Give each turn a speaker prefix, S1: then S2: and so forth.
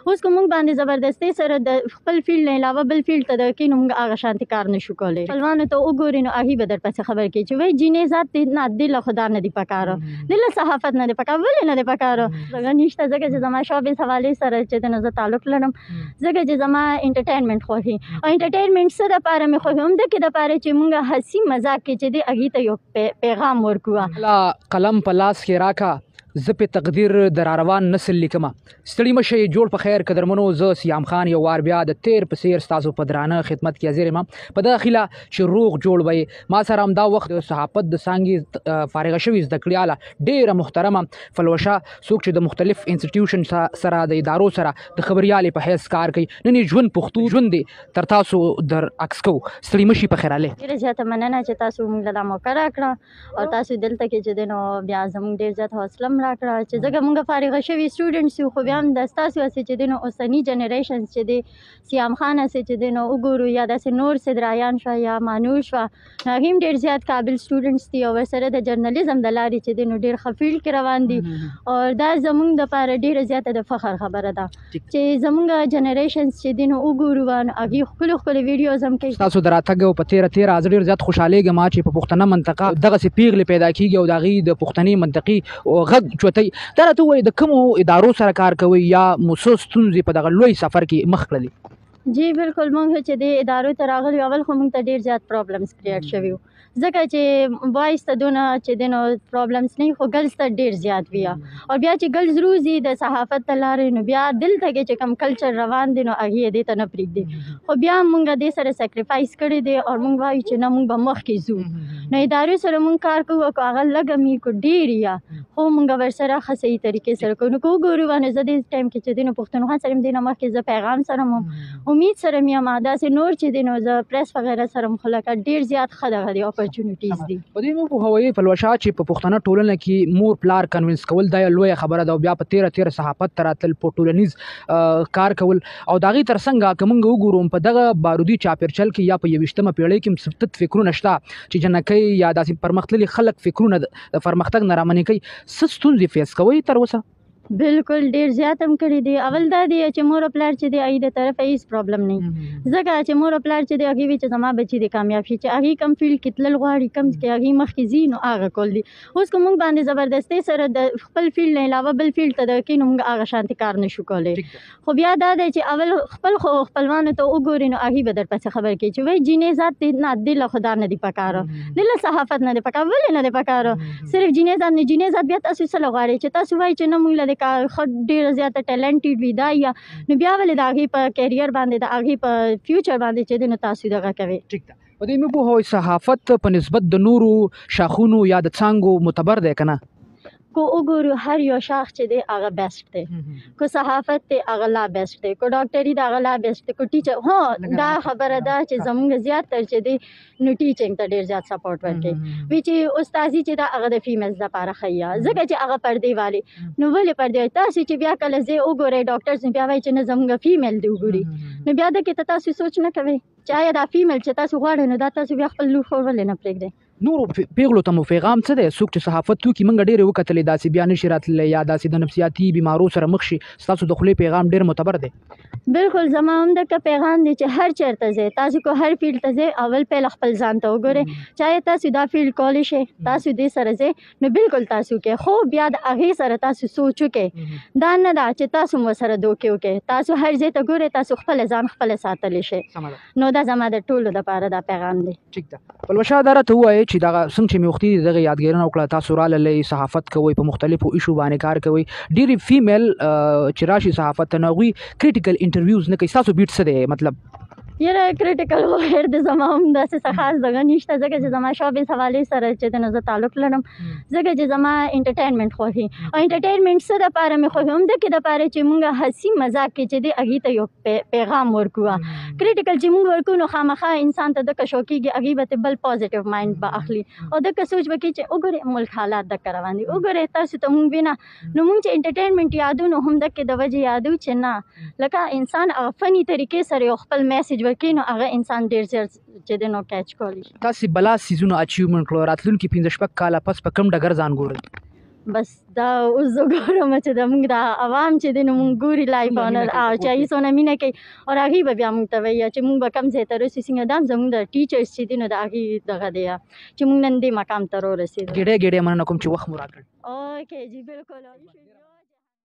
S1: اوس که موږ باندې زبردستۍ سره د خپل فیلډ نه علاوه بل فیلډ ته درکړي نو موږ هغه شانتي کار نشو کولی. خپلوانو ته وګوري نو هغوی به درپسې خبرې کوي چې وایي جینۍ ذات دی نه دې له خو دا نه دي پکاره، دې له صحافت نه دي پکاره. ولې نه دي پکاره؟ ځکه نشته، ځکه چې زما شوبز حوالې سره چې دی نو زه تعلق لرم، ځکه چې زما انټرټینمنټ خوښي او انټرټینمنټ څه دپاره مې خوښي همدکې دپاره چې موږ هسي مذاق کې چې دی هغوی ته یو پیغام ورکوه.
S2: قلم په لاس کې راکه زه پې تقدیر د راروان نسل لیکمه. ستړي مه شئ، جوړ په خیر قدرمنو. زه سیام خان یو وار بیا د تیر په څیر ستاسو په درانه خدمت کې حاضر یم په دغه خیله چې روغ جوړ به یې. ما سره همدا وخت د صحافت د څانګې فارغه شوي زده کړیاله ډېره محترمه فلوشه څوک چې د مختلف انسټیټیوشن سره د ادارو سره د خبریالې په حیث کار کوي. نن یې ژوند پښتو ژوند دی تر تاسو در عکس کوو. ستړي مه شئ، په خیر هلې.
S1: ډېره زیاته مننه چې تاسو موږ له دا موقع راکړه او تاسو دلته کې چې دی نو بیا زموږ ډېر زیات حوصله هم راکړه چې ځکه موږ فارغه شوي سټوډنټس یو، خو بیا هم د ستاسو هسې چې دی نو اوسني جنریشنز چې دی سیام خان هسې چې دی نو وګورو یا داسې نور صدرایان شوه یا مانور شوه نو هغوی هم ډېر زیات قابل سټوډنټس دي او ورسره د جرنالیزم د لارې چې دی نو ډېر ښه فیلډ کې روان دي او دا زموږ دپاره ډېره زیاته د فخر خبره ده چې زموږ جنریشنز چې دی نو وګورو نو هغوی ښکلي ښکلي ویډیوز هم کوي. ستاسو
S2: د راتګ په تیره زه ډېر زیات خوشحالېږم چې په پښتنه منطقه دغسې پیغلې پیدا کېږي او د هغوی د پښتني منطقې غږ چوتئ. دا راته ووایي د کومو ادارو سره کار کوئ یا مو څه ستونزې په دغه لوی سفر کې مخ کړلې؟
S1: جی بالکل موږ چې د ادارو ته راغلي اول خو موږ ته ډېر زیات پرابلمس کریټ شوي وو ځکه چې بوایز ته دونه چې دی نو پرابلمس نه خو ګرلز ته ډېر زیات وي او بیا چې ګرلز روزي د صحافت ته لارې نو بیا دلته کې چې کوم کلچر روان دی نو هغې دې ته نه پرېږدي خو بیا موږ دې سره سیکریفایس کړی دی او موږ وایو چې نه موږ به مخکې ځو نو ادارو سره موږ کار کوو که هغه لږه مې کو ډېر یا خو موږ ورسره ښه صحیح طریقې سره کوو. نو که وګورو نو زه دې ټایم کې چې دی نو پښتونخوا سره هم دی نه مخکې زه پیغام سره هم امید سره مې یم داسې نور چې دی نو زه پریس وغیره سره هم خو لکه ډېر زیات ښه دغه دی اپرچونیټیز دي.
S2: په دې مو پوهوئ پلوشه چې په پښتنه ټولنه کې مور پلار کنوینس کول دا یوه لویه خبره ده او بیا په تیره صحافت ته راتلل په ټولنیز کار کول او د هغې تر څنګه که موږ وګورو په دغه بارودي چاپېرچل کې یا په 21مه پېړۍ کې مثبت فکرونه شته چې جنکۍ یا داسې پرمختللي خلک فکرونه د پرمختګ نه رامنې کوي. څه ستونزې فیس کوئ تر اوسه؟
S1: بالکل ډېر زیات هم کړي دي. اول دا دی چې مور او پلار چې دی هغوی د طرفه هېڅ پرابلم نه ځکه چې مور او پلار چې دی هغوی وي چې زما بچي دې کامیاب شي چې هغوی کوم فیلډ کې تلل غواړي کوم کې هغوی مخکې ځي نو هغه کول دي. اوس که موږ باندې زبردستۍ سره د خپل فیلډ نه علاوه بل فیلډ ته درکړي نو موږ هغه شانتي کار نشو کولی. خو بیا دا دی چې اول خپل خپلوانو ته وګوري نو هغوی به درپسې خبرې کوي چې وایي جینۍ ذات دی نه دې له خو دا نه دي پکاره، دې له صحافت نه دي پکاره. ولې نه دي پکاره؟ صرف جینۍ ذات نه، جینۍ ذات بیا تاسو څه له غواړئ چې تاسو وایي چې نه موږ له دې کار ښه ډېره زیاته ټیلنټډ وي دا یا نو بیا ولې د هغې په کیریر باندې د هغې په فیوچر باندې چې دی نو تاسو دغه کوئ.
S2: ټیک ده. په دې مې پوهوئ صحافت په نسبت د نورو شاخونو یا د څانګو معتبر دی که نه؟
S1: کو وګورو هر یو شاخ چې دی هغه بیسټ دی. کو صحافت دی هغه لا بیسټ دی، کو ډاکټري دی هغه لا بیسټ دی، کو ټیچر هو دا خبره ده چې زموږ زیاتره چې دی نو ټیچنګ ته ډېر زیات سپورټ ورکوي وی چې استازي چې ده هغه د فیمیلز دپاره ښه ځکه چې هغه پردې والي نو ولې پردې تاسو چې بیا کله ځای وګورئ ډاکټرز نو بیا وایي چې نه زموږ فیمیل دی وګوري نو بیا دکې ته تاسو سوچ نه کوئ چې آیا دا فیمیل چې تاسو غواړئ نو دا تاسو بیا خپل لور خور ولې نه پرېږدئ.
S2: نورو پیغلو ته مو پیغام څه دی؟ څوک چې صحافت وکړي موږ ډېرې وکتلې داسې بیا نشي راتللی یا داسې د نفسیاتي بیمارو سره مخ شي ستاسو د خولې پیغام ډېر معتبر دی.
S1: بالکل زما هم دغه پیغام دی چې هر چېرته ځئ تاسو کو هر فیلډ ته ځئ اول پهله خپل ځان ته وګورئ چاہے تاسو دا فیلډ کولی شئ تاسو دې سره ځئ نو بالکل تاسو کې خو بیا د هغې سره تاسو سوچ وکړئ دا نه ده چې تاسو مو سره دوکې وکړئ تاسو هر ځای ته ګورئ تاسو خپل ځان خپله ساتلی شئ نو دا زما د ټولو دپاره دا پیغام دی.
S2: ټیک ده. پلوشه دا راته ووایئ چې دغه څنګه چې مې وختي دغه یادګیرونه وکړه تاسو راللی صحافت کوئ په مختلفو ایشو باندې کار کوئ ډېرې فیمیل چې راشي صحافت ته نو هغوی کریټیکل انټرویوز نه کوي ستاسو بیټ څه دی مطلب؟
S1: یاره کریټیکل وغیر د زما هم داسې څه خاص دغه نشته ځکه چې زما شوبز حوالې سره چې دی نو زه تعلق لرم ځکه چې زما انټرټینمنټ خوښي او انټرټینمنټ څه دپاره مې خوښي همدکې دپاره چې موږ هسي مذاق کې چې دی هغوی ته یو پیغام ورکوه. کریټیکل چې موږ ورکو نو خامخا انسان ته دکه شو کېږي هغوی به بل پازیټیو مایند به اخلي او دکه سوچ به کوي چې وګورئ ملک حالات دکه روان دي وګورئ تاسو ته موږ وینه نو موږ چې انټرټینمنټ یادو نو همدکې د وجې یادو چې نه لکه انسان هغه فني طریقې سره یو خپل میسیج ورکوي نو هغه انسان ډېر زر چې دی نو کیچ کولی شي.
S2: تاسې بلا سیزونه اچیومنټ کړو راتلونکي 15 کاله پس په کوم ډګر ځان ګورئ؟
S1: بس دا اوس زه ګورم چې زموږ دا عوام چې دی نو مونږ ګوري لایف آنر چې هغې څونه مینه کوي او هغې به بیا مونږ ته وایي چې مونږ به کوم ځای ته رسو څنګه دا هم زموږ د ټیچرس چې دي نو د هغې دغه دی چې مونږ نن دې مقام ته راورسېدو.
S2: ګېډۍ ګېډۍ مننه کوم چې وخت مو راکړ.
S1: اوکې جی بالکل.